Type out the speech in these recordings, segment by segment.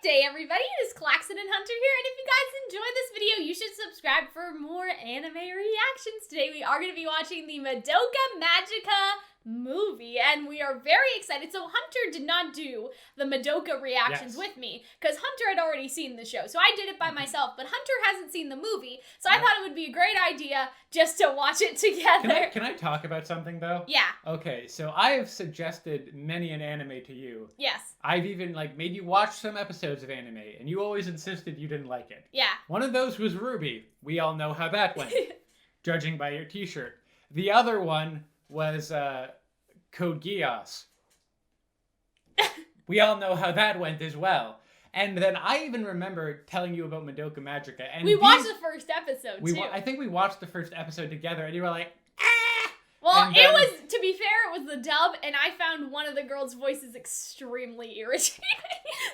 Day, everybody. It is Calxiyn and Hunter here, and if you guys enjoyed this video, you should subscribe for more anime reactions. Today we are going to be watching the Madoka Magica movie, and we are very excited. So Hunter did not do the Madoka reactions with me, because Hunter had already seen the show, so I did it by myself, but Hunter hasn't seen the movie, so I thought it would be a great idea just to watch it together. Can I talk about something, though? Yeah. Okay, so I have suggested many an anime to you. Yes. I've even, made you watch some episodes of anime, and you always insisted you didn't like it. Yeah. One of those was Ruby. We all know how that went, judging by your t-shirt. The other one was, Code Geass. We all know how that went as well. And then I even remember telling you about Madoka Magica. And we watched the first episode, too. I think we watched the first episode together, and you were like, ah! Well, it was, to be fair, it was the dub, and I found one of the girls' voices extremely irritating.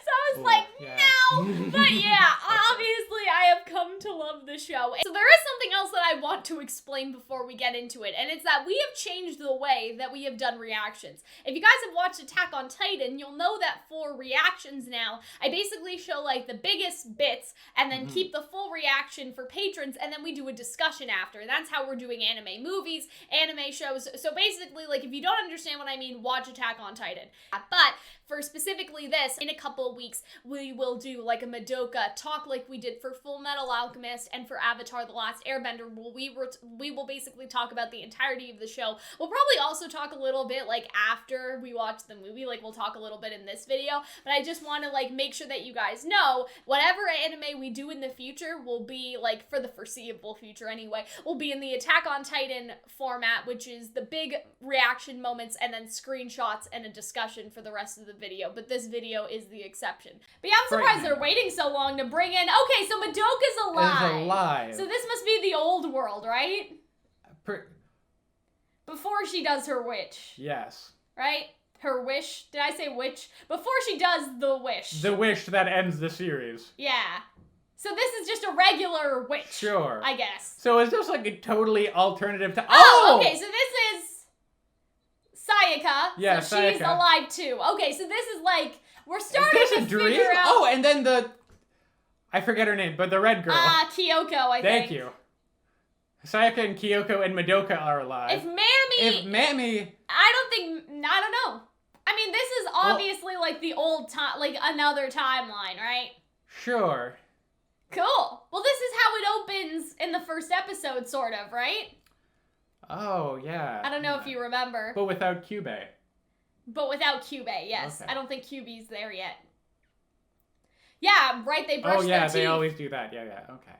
So I was no! But yeah, obviously I have come to love the show. So there is something else that I want to explain before we get into it, and it's that we have changed the way that we have done reactions. If you guys have watched Attack on Titan, you'll know that for reactions now, I basically show, the biggest bits, and then keep the full reaction for patrons, and then we do a discussion after. And that's how we're doing anime movies, anime shows. So basically, if you don't understand what I mean, watch Attack on Titan. But for specifically this, in a couple of weeks, we will do a Madoka talk like we did for Full Metal Alchemist and for Avatar: The Last Airbender. We will basically talk about the entirety of the show. We'll probably also talk a little bit after we watch the movie, we'll talk a little bit in this video, but I just want to make sure that you guys know whatever anime we do in the future will be for the foreseeable future anyway, will be in the Attack on Titan format, which is the big reaction moments and then screenshots and a discussion for the rest of the video, but this video is the exception. But yeah, I'm surprised they're waiting so long to bring in, okay, so Madoka's alive. It's alive. So this must be the old world, right? Before she does her witch. Yes. Right? Her wish. Did I say witch? Before she does the wish. The wish that ends the series. Yeah. So this is just a regular witch. Sure. I guess. So is this a totally alternative to- Oh! Okay, so this is Sayaka. Yeah, so Sayaka. She's alive too. Okay, so this is we're starting to figure out- Oh, and then I forget her name, but the red girl. Kyoko, I think. Thank you. Sayaka and Kyoko and Madoka are alive. If Mammy... I don't know. I mean, this is obviously the old time, another timeline, right? Sure. Cool. Well, this is how it opens in the first episode, sort of, right? Oh, yeah. I don't know if you remember. But without Kyubey. But without Kyubey, yes. Okay. I don't think Kyubey's there yet. Yeah, right, they brush their teeth. They always do that. Yeah, okay.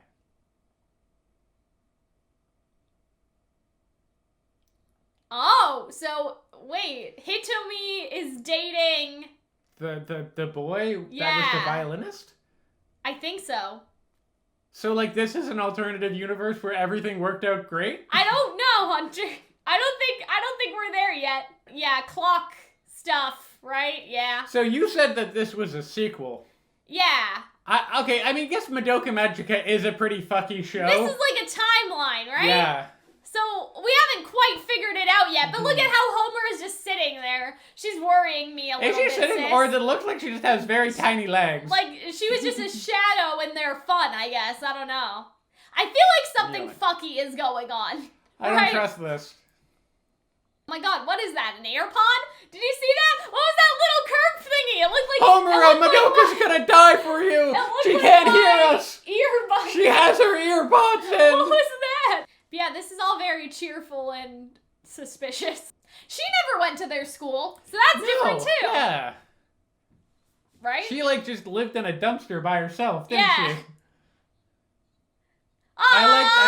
Oh, so, wait, Hitomi is dating... The boy Yeah. that was the violinist? I think so. So, this is an alternative universe where everything worked out great? I don't know, Hunter. I don't think we're there yet. Yeah, clock stuff, right? Yeah. So you said that this was a sequel. Yeah. Okay, I guess Madoka Magica is a pretty fucky show. This is a timeline, right? Yeah. So, we haven't quite figured it out yet, but look at how Homura is just sitting there. She's worrying me a little bit, Is she sitting, or does it look like she just has very tiny legs? She was just a shadow and they're fun, I guess. I don't know. I feel something fucky is going on. I don't trust this. Oh my god, what is that, an AirPod? Did you see that? What was that little curved thingy? It looked like... Homura, Madoka's gonna die for you! She can't hear us! Earbuds. She has her earbuds in! What was that? But yeah, this is all very cheerful and suspicious. She never went to their school, so that's different too. Yeah. Right? She just lived in a dumpster by herself, didn't she? I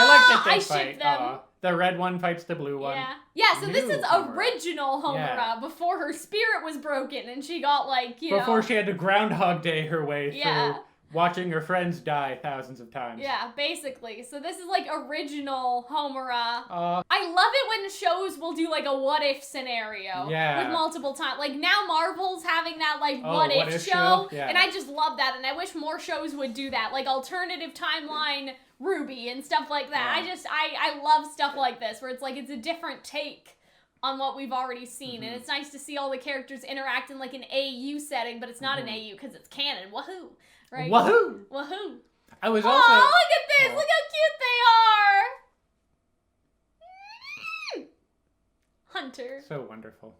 like that they fight. ship them. The red one fights the blue one. Yeah. Yeah, so this is Homura. original Homura before her spirit was broken and she got Before she had to Groundhog Day her way Yeah. through watching her friends die thousands of times. Yeah, basically. So this is original Homura. I love it when shows will do a what if scenario. Yeah. With multiple times. Now Marvel's having that what what if if show. show? Yeah. And I just love that. And I wish more shows would do that. Alternative timeline Ruby and stuff like that. Yeah. I love stuff like this where it's it's a different take on what we've already seen. And it's nice to see all the characters interact in like an AU setting, but it's not an AU because it's canon. Woohoo! Right? Woohoo! Woohoo! I was oh, also... look at this! Look how cute they are! Hunter. So wonderful.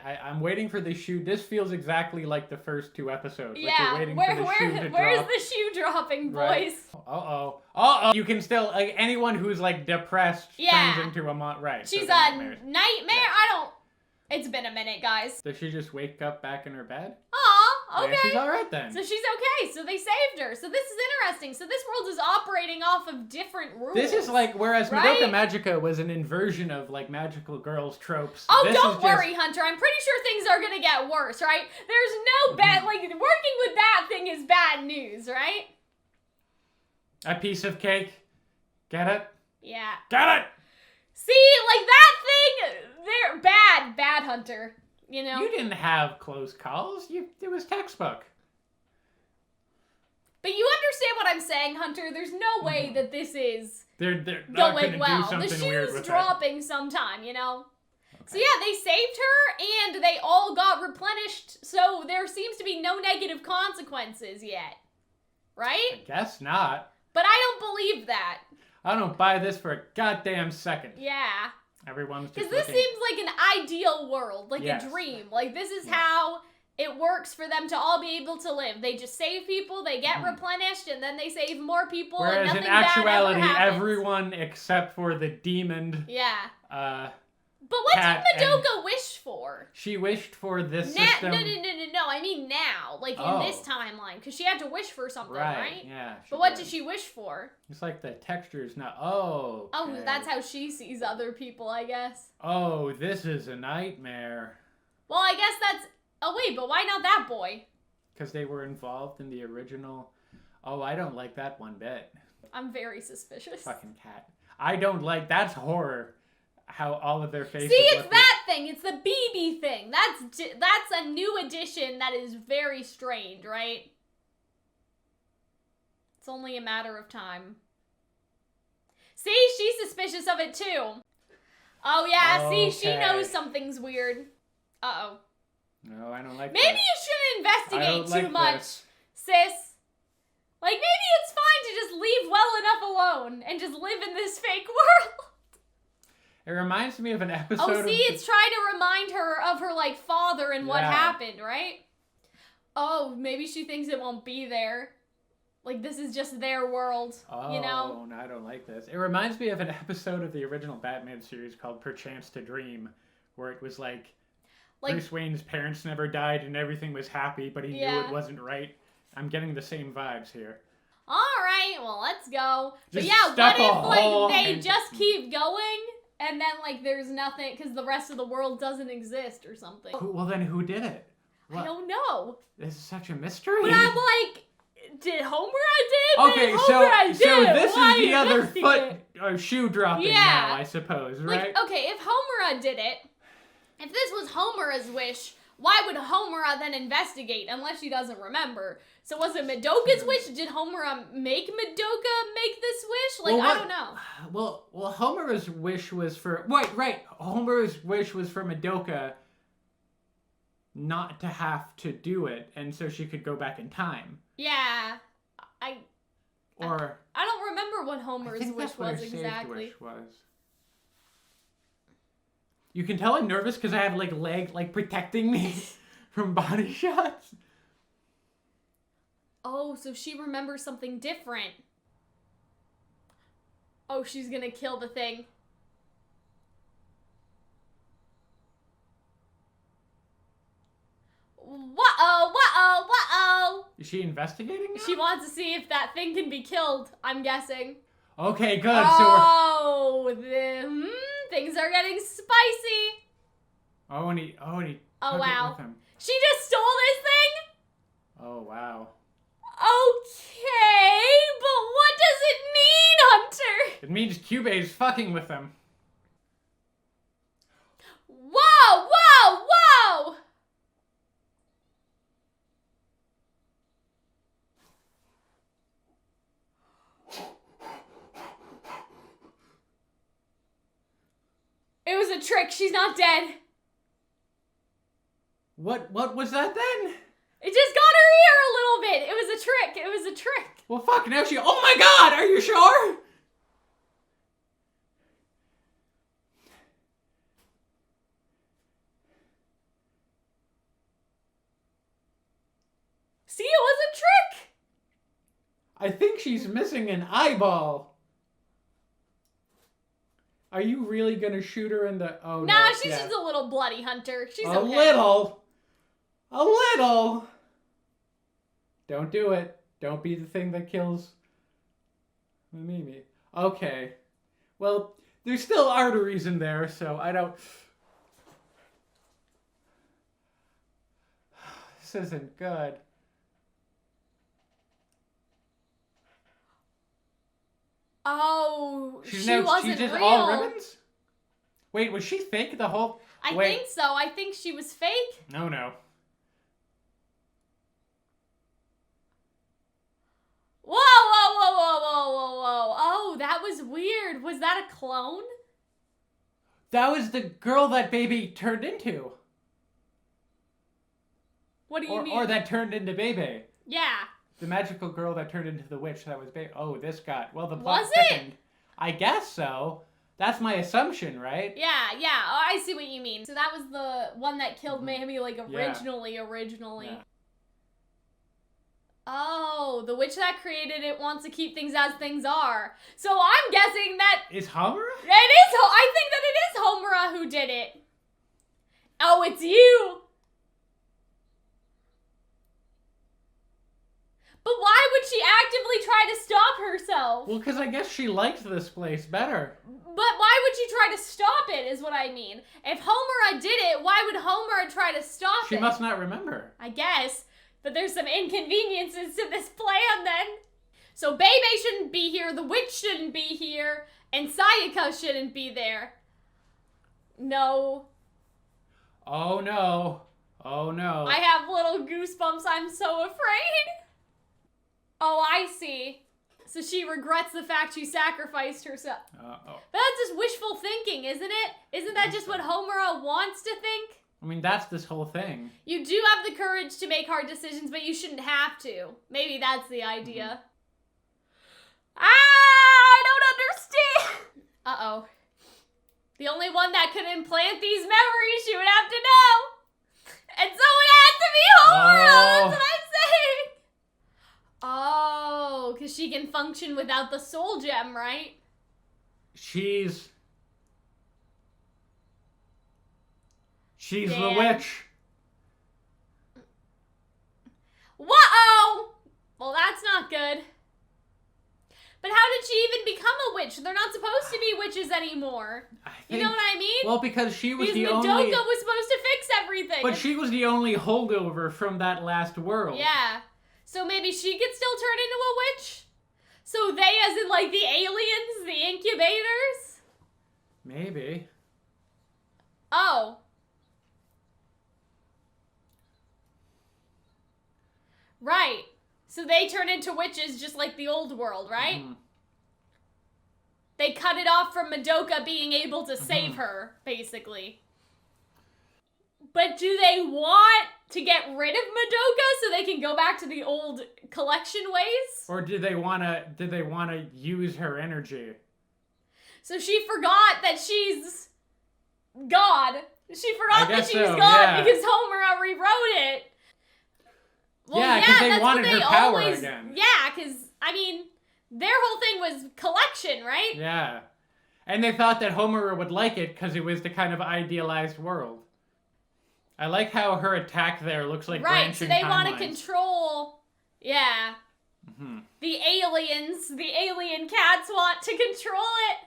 I'm waiting for the shoe. This feels exactly like the first 2 episodes. Yeah, like you're waiting for the shoe to where's drop. the shoe dropping, boys? Right. Uh-oh. You can still, like, anyone who's, like, depressed turns into a right. She's so a nightmare. Yeah. It's been a minute, guys. Does she just wake up back in her bed? Aw, okay. Yeah, she's alright then. So she's okay. So they saved her. So this is interesting. So this world is operating off of different rules. This is like, whereas right? Madoka Magica was an inversion of, like, magical girls tropes. Oh, this don't worry, Hunter. I'm pretty sure things are gonna get worse, right? There's no bad, like, working with that thing is bad news, right? A piece of cake. Get it? Yeah. Get it! See, like that thing, they're bad, Hunter. You know? You didn't have close calls. It was textbook. But you understand what I'm saying, Hunter. There's no way that this is they're not going well. Do something the weird shoe's with dropping sometime, you know? Okay. So yeah, they saved her, and they all got replenished, so there seems to be no negative consequences yet. Right? I guess not. But I don't believe that. I don't buy this for a goddamn second. Yeah. Everyone's just because this seems like an ideal world, like a dream. Like, this is how it works for them to all be able to live. They just save people, they get replenished, and then they save more people, whereas and nothing in actuality, bad ever happens. everyone except for the demon... Yeah. But what did Madoka wish for? She wished for this system... No. I mean now. Like, in this timeline. Because she had to wish for something, right? Yeah. But what did she wish for? It's like the texture's not... Oh, okay. Oh, that's how she sees other people, I guess. Oh, this is a nightmare. Well, I guess that's... Oh, wait, but why not that boy? Because they were involved in the original... Oh, I don't like that one bit. I'm very suspicious. Fucking cat. I don't like... That's horror. How all of their faces See, it's that thing. It's the BB thing. That's a new addition that is very strange, right? It's only a matter of time. See, she's suspicious of it too. Oh yeah, see, she knows something's weird. Uh-oh. No, I don't like Maybe you shouldn't investigate too much, sis. Like, maybe it's fine to just leave well enough alone and just live in this fake world. It reminds me of an episode Oh, see, it's trying to remind her of her, like, father and what happened, right? Oh, maybe she thinks it won't be there. Like, this is just their world, you know? Oh, no, I don't like this. It reminds me of an episode of the original Batman series called Perchance to Dream, where it was like Bruce Wayne's parents never died and everything was happy, but he knew it wasn't right. I'm getting the same vibes here. All right, well, let's go. But yeah, what if, like, they just keep going? And then, like, there's nothing, because the rest of the world doesn't exist or something. Well, then who did it? I don't know. This is such a mystery. But I'm like, did Homura did? Okay, so this is the other foot or shoe dropping now, I suppose, right? Like, okay, if Homura did it, if this was Homura's wish, why would Homura then investigate unless she doesn't remember? So was it Madoka's wish? Did Homura make Madoka make this wish? Like, I don't know. Well, Homura's wish was for... Right. Homura's wish was for Madoka not to have to do it, and so she could go back in time. Yeah. I don't remember what Homura's wish was exactly. Wish was. You can tell I'm nervous because I have, like, leg, like, protecting me from body shots. Oh, so she remembers something different. Oh, she's gonna kill the thing. Whoa. Is she investigating now? She wants to see if that thing can be killed, I'm guessing. Okay, good. Things are getting spicy. Oh, and he took it with him. She just stole this thing? Oh, wow. Okay, but what does it mean, Hunter? It means Kyubei's fucking with them. Whoa! It was a a trick. She's not dead. What was that then? It just got her ear a little bit. It was a trick. It was a trick. Well, fuck, now she... Oh my god, are you sure? See, it was a trick. I think she's missing an eyeball. Are you really gonna shoot her in the... Oh, nah, no, she's just a little bloody hunter. She's okay. A little. Don't do it. Don't be the thing that kills Mimi. Okay. Well, there's still arteries in there, so I don't... This isn't good. Oh, she wasn't just real. All ribbons? Wait, was she fake the whole... I think so. I think she was fake. No. Whoa. Oh, that was weird. Was that a clone? That was the girl that baby turned into. What do you mean? Or that turned into Bebe. Yeah. The magical girl that turned into the witch that was Bebe. Oh, this got... Well, the plot was thickened. I guess so. That's my assumption, right? Yeah. Oh, I see what you mean. So that was the one that killed Mammy, like, originally. Yeah. Oh, the witch that created it wants to keep things as things are. So I'm guessing that... Is Homura? I think that it is Homura who did it. Oh, it's you. But why would she actively try to stop herself? Well, because I guess she liked this place better. But why would she try to stop it, is what I mean. If Homura did it, why would Homura try to stop it? She must not remember. I guess. But there's some inconveniences to this plan, then. So Bebe shouldn't be here, the witch shouldn't be here, and Sayaka shouldn't be there. No. Oh, no. I have little goosebumps, I'm so afraid. Oh, I see. So she regrets the fact she sacrificed herself. But that's just wishful thinking, isn't it? Isn't that just what Homura wants to think? I mean, that's this whole thing. You do have the courage to make hard decisions, but you shouldn't have to. Maybe that's the idea. I don't understand! Uh-oh. The only one that could implant these memories, she would have to know! And so it has to be Homura! That's what I'm saying! Oh, because she can function without the soul gem, right? She's Damn. the witch. Whoa! Well, that's not good. But how did she even become a witch? They're not supposed to be witches anymore. You know what I mean? Well, because she was because Madoka was supposed to fix everything. But she was the only holdover from that last world. Yeah. So maybe she could still turn into a witch? So they, as in like the aliens, the incubators? Maybe. Oh. Right. So they turn into witches just like the old world, right? Mm-hmm. They cut it off from Madoka being able to save her, basically. But do they want to get rid of Madoka so they can go back to the old collection ways? Or did they want to use her energy? So she forgot that she's God. She forgot that she's God because Homura rewrote it. Well, yeah, because they wanted her power again. Yeah, because, I mean, their whole thing was collection, right? Yeah. And they thought that Homura would like it because it was the kind of idealized world. I like how her attack there looks like branching timelines. Right, so they want to control, the aliens, the alien cats want to control it.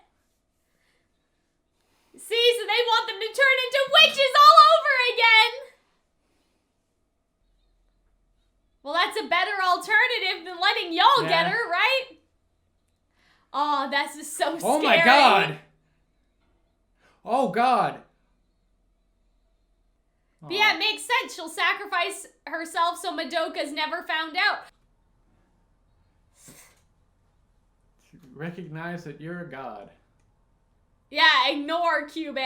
See, so they want them to turn into witches all over again. Well, that's a better alternative than letting y'all get her, right? Oh, that's just so scary. Oh my god! Oh god! But yeah, it makes sense. She'll sacrifice herself so Madoka's never found out. Recognize that you're a god. Yeah, ignore Cube.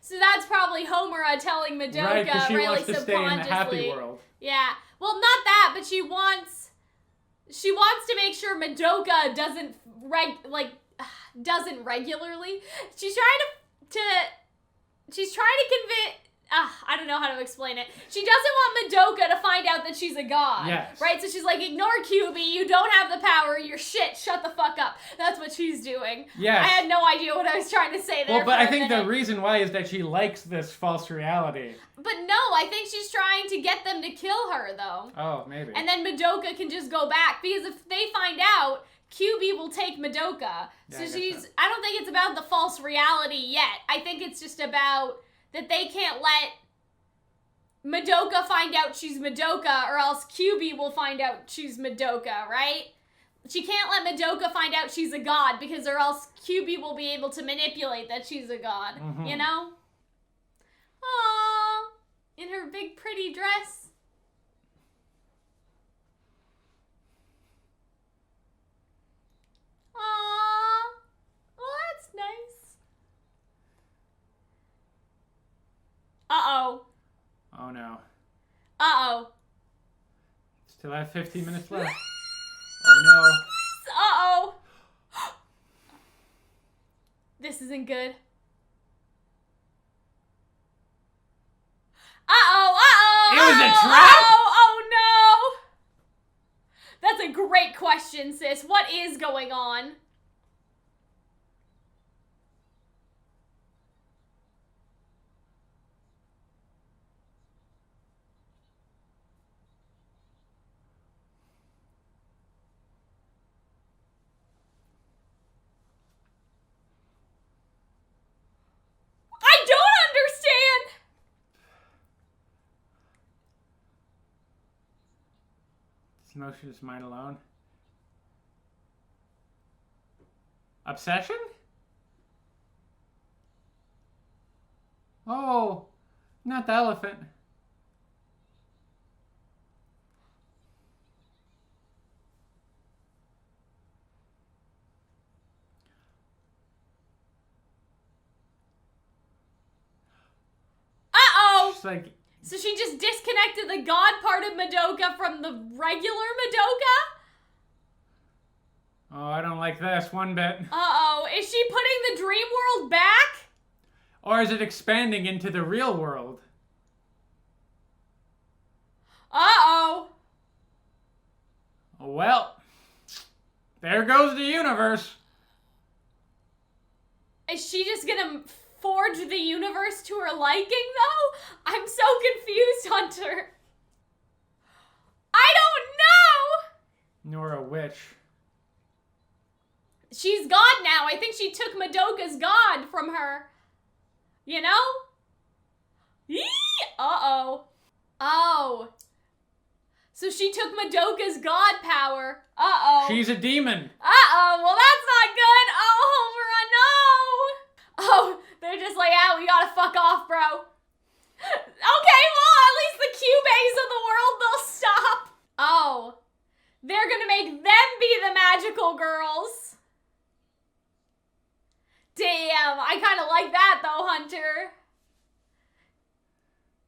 So that's probably Homura telling Madoka, right, because she really wants to stay in the happy world. Yeah. Well, not that, but she wants to make sure Madoka doesn't regularly. She's trying to convince. I don't know how to explain it. She doesn't want Madoka to find out that she's a god. Yes. Right? So she's like, ignore QB, you don't have the power, you're shit, shut the fuck up. That's what she's doing. Yes. I had no idea what I was trying to say there. Well, but I think the reason why is that she likes this false reality. But no, I think she's trying to get them to kill her, though. Oh, maybe. And then Madoka can just go back, because if they find out, QB will take Madoka. So I don't think it's about the false reality yet. I think it's just about that they can't let Madoka find out she's Madoka, or else QB will find out she's Madoka, right? She can't let Madoka find out she's a god, because or else QB will be able to manipulate that she's a god, you know? Aww, in her big pretty dress. Aww, well that's nice. Uh-oh. Oh no. Uh-oh. Still have 15 minutes left. Oh no. Uh-oh. This isn't good. Uh-oh, uh-oh. It was a trap? Oh no. That's a great question, sis. What is going on? I don't understand! This emotion is mine alone. Obsession? Oh, not the elephant. Uh-oh! She's like, So she just disconnected the god part of Madoka from the regular Madoka? oh, I don't like this one bit. Uh-oh. Is she putting the dream world back? Or is it expanding into the real world? Uh-oh. Well, there goes the universe. Is she just gonna forge the universe to her liking, though? I'm so confused, Hunter. I don't know! Nor a witch. She's God now. I think she took Madoka's God from her. You know? Yee! Uh-oh. Oh. So she took Madoka's God power. Uh-oh. She's a demon. Uh-oh. Well, that's not good. Oh, Homura, no. Oh, they're just like, we gotta fuck off, bro. Okay, well, at least the Cubays of the world, they'll stop. Oh. They're gonna make them be the magical girls. Damn, I kind of like that, though, Hunter.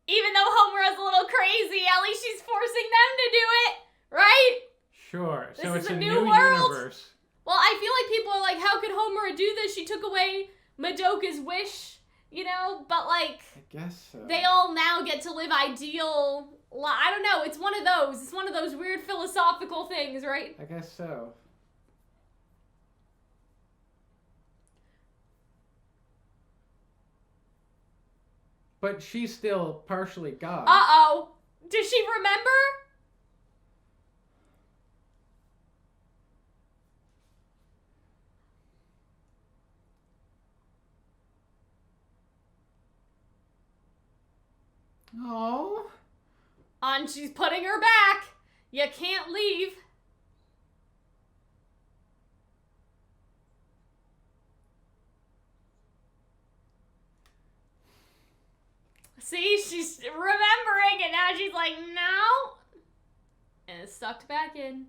Even though Homura's a little crazy, at least she's forcing them to do it, right? Sure, so This it's is a a new new world. universe. Well, I feel like people are like, how could Homura do this? She took away Madoka's wish, you know? But, like, I guess so. they all now get to live ideal... I don't know, it's one of those. It's one of those weird philosophical things, right? I guess so. But she's still partially God. Uh-oh. Does she remember? Oh. And she's putting her back. You can't leave. See, she's remembering, and now she's like, no. And it's sucked back in.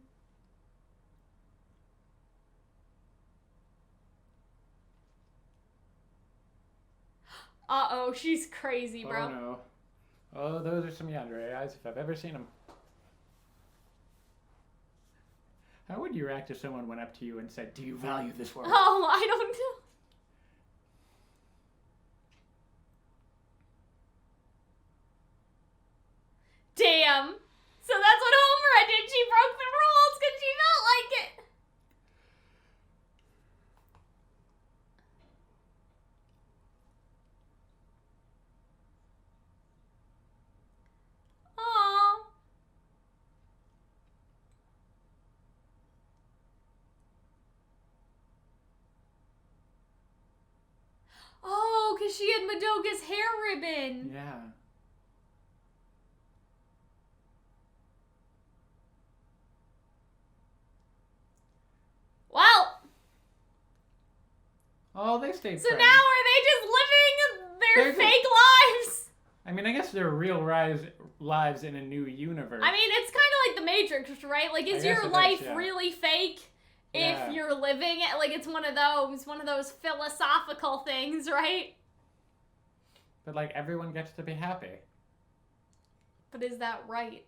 Uh-oh, she's crazy, bro. Oh, no. Oh, those are some yandere eyes if I've ever seen them. How would you react if someone went up to you and said, "Do you value this world?" Oh, I don't know. Damn. So that's what Homura did. She broke the rules because she felt like it. Aww. Oh, because she had Madoka's hair ribbon. Yeah. Well. Oh, they stayed So friends. now are they just living their They're fake lives? I mean, I guess they're real lives in a new universe. I mean, it's kind of like the Matrix, right? Like, is your life really fake if you're living it? Like, it's one of those philosophical things, right? But, like, everyone gets to be happy. But is that right?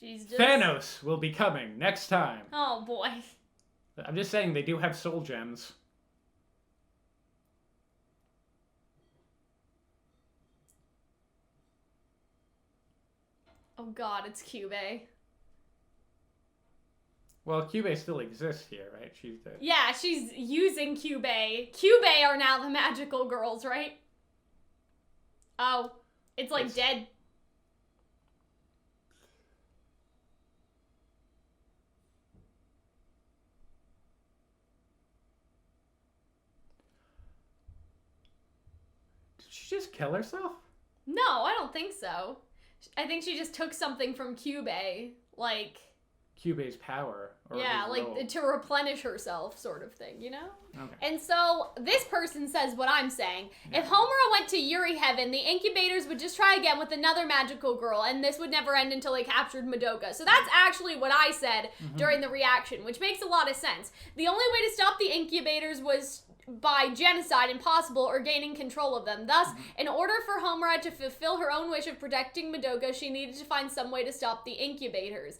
She's just... Thanos will be coming next time. Oh, boy. I'm just saying, they do have soul gems. Oh, God, it's Kyubey. Well, Kyubey still exists here, right? Yeah, she's using Kyubey. Kyubey are now the magical girls, right? Oh, it's like dead. Did she just kill herself? No, I don't think so. I think she just took something from Kyubey, like... Kyubey's power. Or yeah, like to replenish herself sort of thing, you know? Okay. And so this person says what I'm saying. Yeah. If Homura went to Yuri Heaven, the incubators would just try again with another magical girl, and this would never end until they captured Madoka. So that's actually what I said during the reaction, which makes a lot of sense. The only way to stop the incubators was by genocide, impossible, or gaining control of them. Thus, in order for Homura to fulfill her own wish of protecting Madoka, she needed to find some way to stop the incubators.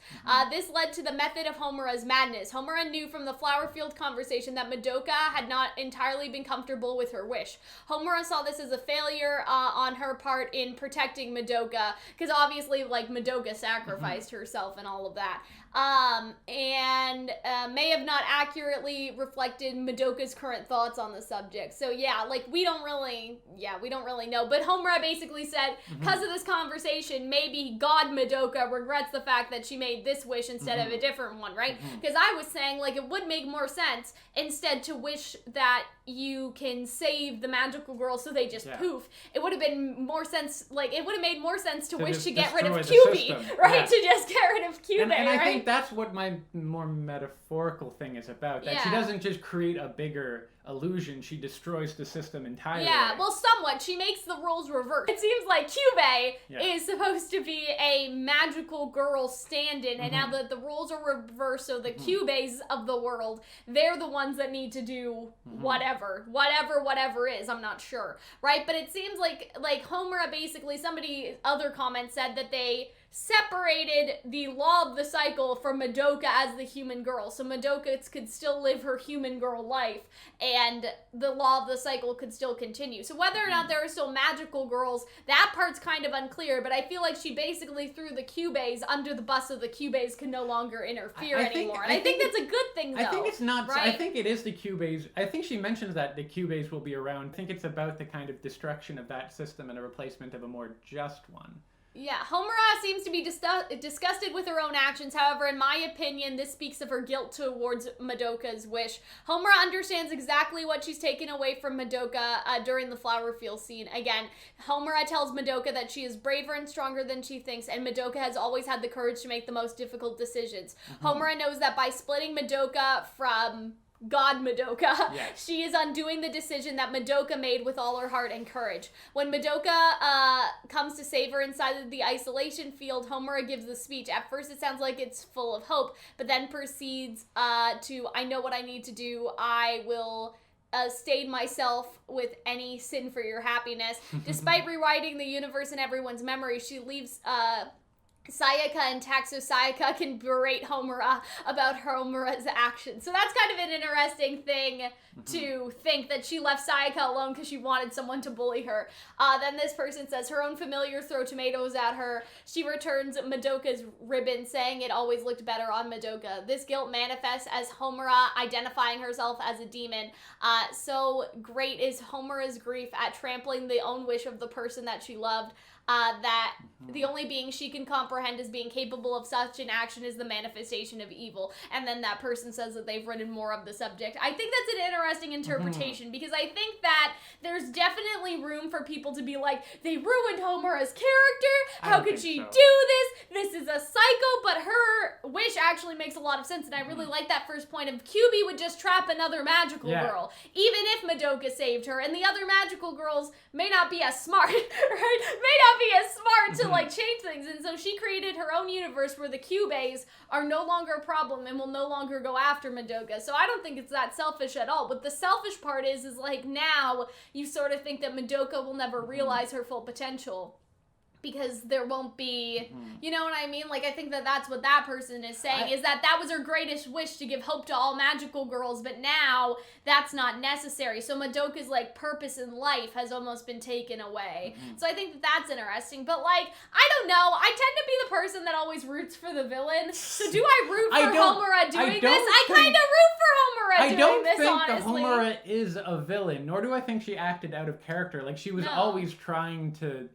This led to the method of Homura's madness. Homura knew from the flower field conversation that Madoka had not entirely been comfortable with her wish. Homura saw this as a failure on her part in protecting Madoka, because obviously, like, Madoka sacrificed herself and all of that. And may have not accurately reflected Madoka's current thoughts on the subject. So yeah, like, we don't really know. But Homura basically said, because of this conversation, maybe God Madoka regrets the fact that she made this wish instead of a different one, right? Because I was saying, like, it would make more sense instead to wish that you can save the magical girl so they just poof. It would have been more sense, like, it would have made more sense to wish to get rid of QB, right? Yeah. To just get rid of QB, and right? I think that's what my more metaphorical thing is about. That she doesn't just create a bigger illusion, she destroys the system entirely. Yeah, well, somewhat. She makes the roles reverse. It seems like Kyubey is supposed to be a magical girl stand-in, and now that the roles are reversed, so the Kyubeys of the world, they're the ones that need to do whatever is, I'm not sure, right? But it seems like Homura basically, other comment said that they separated the law of the cycle from Madoka as the human girl. So Madoka could still live her human girl life, and the law of the cycle could still continue. So whether or not there are still magical girls, that part's kind of unclear, but I feel like she basically threw the Kyubeys under the bus so the Kyubeys can no longer interfere anymore. I think that's a good thing, though. I think it's not, right? I think it is the Kyubeys. I think she mentions that the Kyubeys will be around. I think it's about the kind of destruction of that system and a replacement of a more just one. Yeah, Homura seems to be disgusted with her own actions. However, in my opinion, this speaks of her guilt towards Madoka's wish. Homura understands exactly what she's taken away from Madoka during the flower field scene. Again, Homura tells Madoka that she is braver and stronger than she thinks, and Madoka has always had the courage to make the most difficult decisions. Homura knows that by splitting Madoka from God Madoka, she is undoing the decision that Madoka made with all her heart and courage. When Madoka comes to save her inside of the isolation field, Homura gives the speech. At first it sounds like it's full of hope, but then proceeds to, I know what I need to do, I will stain myself with any sin for your happiness. Despite rewriting the universe in everyone's memory, she leaves Sayaka intact so Sayaka can berate Homura about Homura's actions. So that's kind of an interesting thing to think, that she left Sayaka alone because she wanted someone to bully her. Then this person says her own familiars throw tomatoes at her. She returns Madoka's ribbon, saying it always looked better on Madoka. This guilt manifests as Homura identifying herself as a demon. So great is Homura's grief at trampling the own wish of the person that she loved. That the only being she can comprehend as being capable of such an action is the manifestation of evil. And then that person says that they've written more of the subject. I think that's an interesting interpretation, because I think that there's definitely room for people to be like, they ruined Homura's character, how could she do this is a psycho, but her wish actually makes a lot of sense. And I really like that first point of QB would just trap another magical girl, even if Madoka saved her, and the other magical girls may not be as smart, right? May not be as smart to like change things, and so she created her own universe where the Cubes are no longer a problem and will no longer go after Madoka. So I don't think it's that selfish at all. What the selfish part is like, now you sort of think that Madoka will never realize her full potential, because there won't be, you know what I mean? Like, I think that that's what that person is saying, is that was her greatest wish, to give hope to all magical girls, but now that's not necessary. So Madoka's, like, purpose in life has almost been taken away. So I think that that's interesting. But, like, I don't know. I tend to be the person that always roots for the villain. So do I root for Homura doing this? I kind of root for Homura doing this, honestly. I don't think Homura is a villain, nor do I think she acted out of character. Like, she was always trying to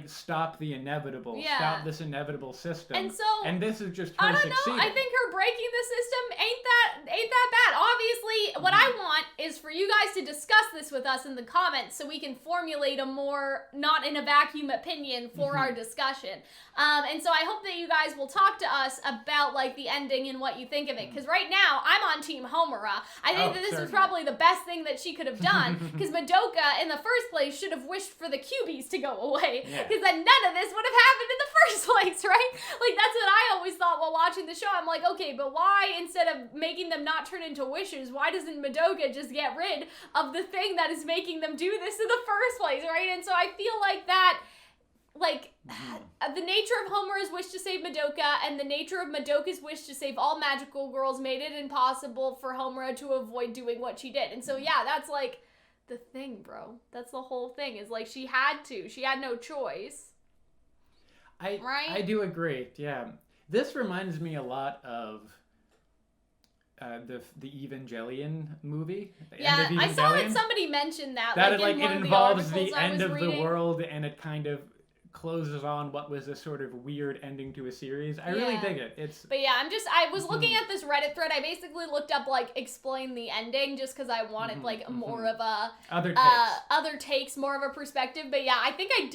stop the inevitable, stop this inevitable system, and this is just her succeeding. I think her breaking the system ain't that bad. Obviously, what I want is for you guys to discuss this with us in the comments, so we can formulate a more not in a vacuum opinion for our discussion. And so I hope that you guys will talk to us about like the ending and what you think of it, because right now I'm on Team Homura. I think that this is probably the best thing that she could have done, because Madoka in the first place should have wished for the Cubies to go away, because then none of this would have happened in the first place, right? Like, that's what I always thought while watching the show. I'm like, okay, but why, instead of making them not turn into wishes, why doesn't Madoka just get rid of the thing that is making them do this in the first place, right? And so I feel like that, like, the nature of Homura's wish to save Madoka and the nature of Madoka's wish to save all magical girls made it impossible for Homura to avoid doing what she did. And so, yeah, that's, like, the thing, bro. That's the whole thing, is, like, she had no choice. I do agree, yeah. This reminds me a lot of the Evangelion movie. Yeah, I saw that somebody mentioned that. That like it involves the end of the world, and it kind of closes on what was a sort of weird ending to a series. I really dig it. But yeah, I was looking at this Reddit thread. I basically looked up like explain the ending just because I wanted like more of a other takes, more of a perspective. But yeah, I think I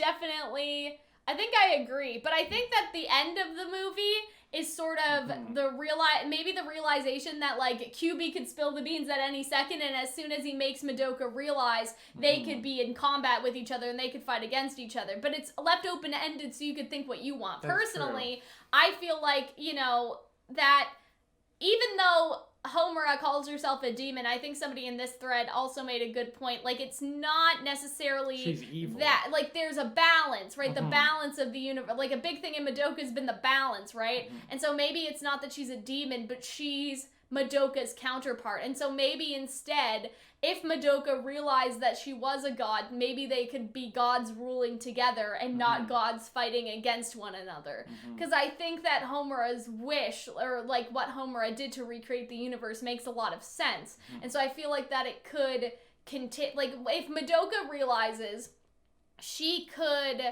agree. But I think that the end of the movie is sort of maybe the realization that like QB could spill the beans at any second, and as soon as he makes Madoka realize they could be in combat with each other and they could fight against each other. But it's left open-ended, so you could think what you want. That's personally true. I feel like, you know, that even though Homura calls herself a demon, I think somebody in this thread also made a good point. Like, it's not necessarily she's evil. That, like, there's a balance, right? The balance of the universe. Like, a big thing in Madoka has been the balance, right? And so maybe it's not that she's a demon, but she's Madoka's counterpart. And so maybe instead, if Madoka realized that she was a god, maybe they could be gods ruling together and not gods fighting against one another. Because I think that Homura's wish, or like what Homura did to recreate the universe, makes a lot of sense. And so I feel like that it could continue, like if Madoka realizes she could,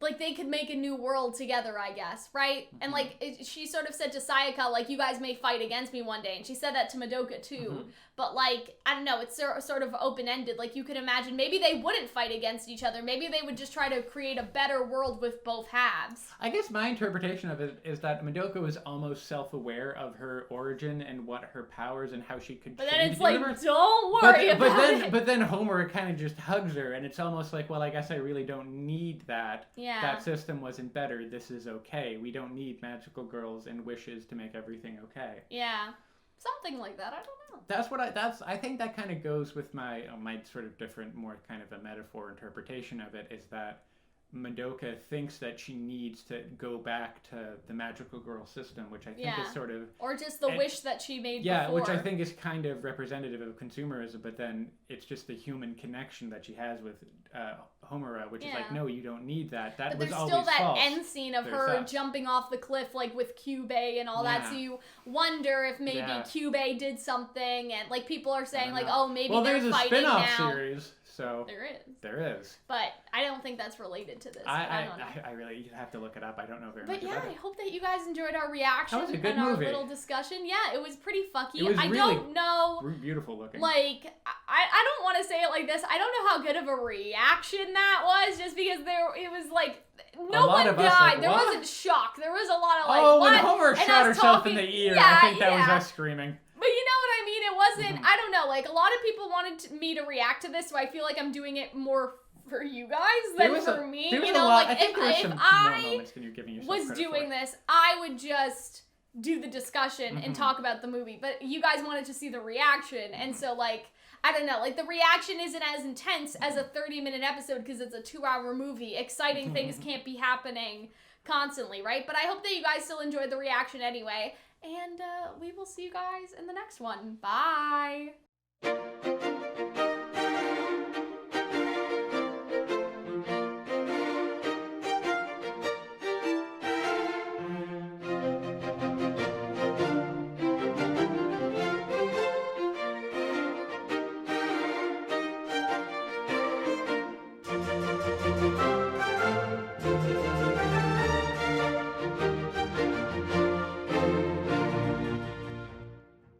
like, they could make a new world together, I guess, right? And, like, she sort of said to Sayaka, like, you guys may fight against me one day. And she said that to Madoka, too. But, like, I don't know, it's sort of open-ended. Like, you could imagine maybe they wouldn't fight against each other. Maybe they would just try to create a better world with both halves. I guess my interpretation of it is that Madoka was almost self-aware of her origin and what her powers and how she could change the universe. But then it's like, don't worry about it. But then Homura kind of just hugs her, and it's almost like, well, I guess I really don't need that. Yeah. That system wasn't better. This is okay. We don't need magical girls and wishes to make everything okay. Yeah. Something like that. I don't know. I think that kind of goes with my sort of different, more kind of a metaphor interpretation of it, is that Madoka thinks that she needs to go back to the magical girl system, which I think is sort of... Or just the wish that she made before. Which I think is kind of representative of consumerism, but then it's just the human connection that she has with Homura, which is like, no, you don't need that. That was always false. But there's still that end scene of her jumping off the cliff, like with Kyubey and all that, so you wonder if maybe Kyubey did something, and like people are saying like, oh, maybe they're fighting now. Well, there's a spin-off series. So there is. But I don't think that's related to this. I really have to look it up. I don't know very much about it. But I hope that you guys enjoyed our reaction and our little discussion. Yeah, it was pretty fucky. I don't know. Beautiful looking. Like, I don't want to say it like this. I don't know how good of a reaction that was, just because it was like, no one died. Like, there wasn't shock. There was a lot of like, when Homer shot herself in the ear, I think that was us screaming. But you know what I mean? It wasn't, I don't know, like, a lot of people wanted me to react to this, so I feel like I'm doing it more for you guys than for me. You know, like, if I was doing this, I would just do the discussion and talk about the movie. But you guys wanted to see the reaction, and so, like, I don't know, like, the reaction isn't as intense as a 30-minute episode because it's a 2-hour movie. Exciting things can't be happening constantly, right? But I hope that you guys still enjoyed the reaction anyway. And we will see you guys in the next one. Bye!